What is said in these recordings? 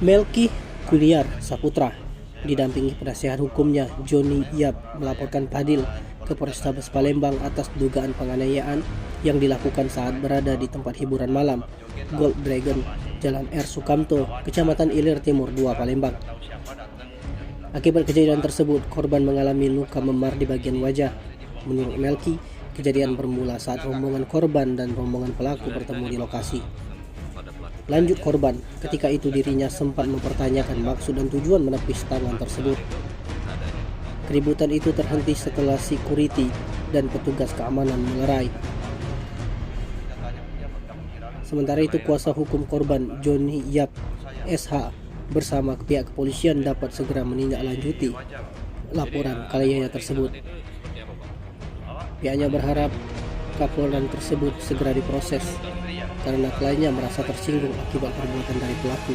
Melki Kuliar Saputra didampingi penasehat hukumnya Joni Yap melaporkan Fadil ke Polrestabes Palembang atas dugaan penganiayaan yang dilakukan saat berada di tempat hiburan malam Gold Dragon, Jalan R. Sukamto, Kecamatan Ilir Timur 2, Palembang. Akibat kejadian tersebut, korban mengalami luka memar di bagian wajah. Menurut Melki, kejadian bermula saat rombongan korban dan rombongan pelaku bertemu di lokasi. Lanjut korban, ketika itu dirinya sempat mempertanyakan maksud dan tujuan menepis tangan tersebut. Keributan itu terhenti setelah security dan petugas keamanan melerai. Sementara itu kuasa hukum korban Joni Yap SH bersama pihak kepolisian dapat segera menindaklanjuti laporan kliennya tersebut. Pihaknya berharap laporan tersebut segera diproses karena kliennya merasa tersinggung akibat perbuatan dari pelaku.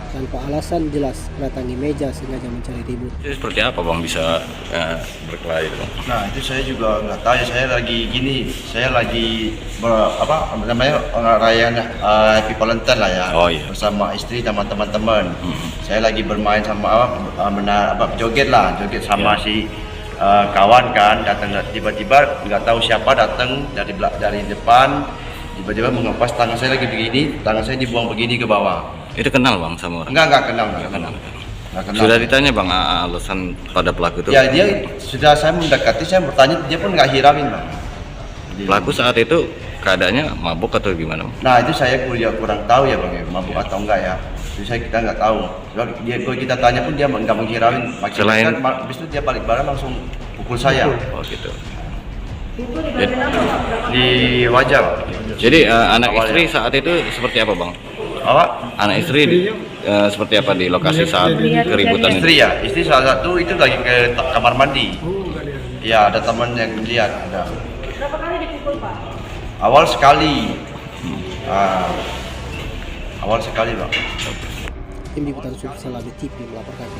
Tanpa alasan jelas mendatangi meja sengaja mencari ribut. Itu seperti apa bang bisa berkelahi bang? Nah itu saya juga nggak tahu ya, saya lagi rayaan Happy Valentine lah ya. Oh, iya. Bersama istri sama teman-teman. Saya lagi bermain sama joget sama si kawan kan, datang tiba-tiba nggak tahu siapa datang dari depan, tiba-tiba mengepas tangan saya lagi begini, tangan saya dibuang begini ke bawah. Itu kenal bang sama orang? Enggak kenal. Sudah ditanya bang alasan pada pelaku itu? Ya dia sudah saya mendekati, saya bertanya, dia pun nggak hirauin bang. Pelaku saat itu keadaannya mabuk atau gimana? Nah itu saya kurang tahu ya bang, mabuk atau enggak ya. Itu kita nggak tahu. Kalau kita tanya pun dia nggak menghirauin. Selain habis itu dia balik barang langsung pukul saya. Oh gitu. Di wajah. Jadi anak istri saat itu seperti apa bang? Apa? Anak istri seperti apa di lokasi saat keributan Istri itu? ya, istri salah satu itu lagi ke kamar mandi. Ya ada teman yang lihat. Ada. Berapa kali dipukul Pak? Awal sekali. Awal sekali bang. Tim Liputan Salabi TV melaporkan.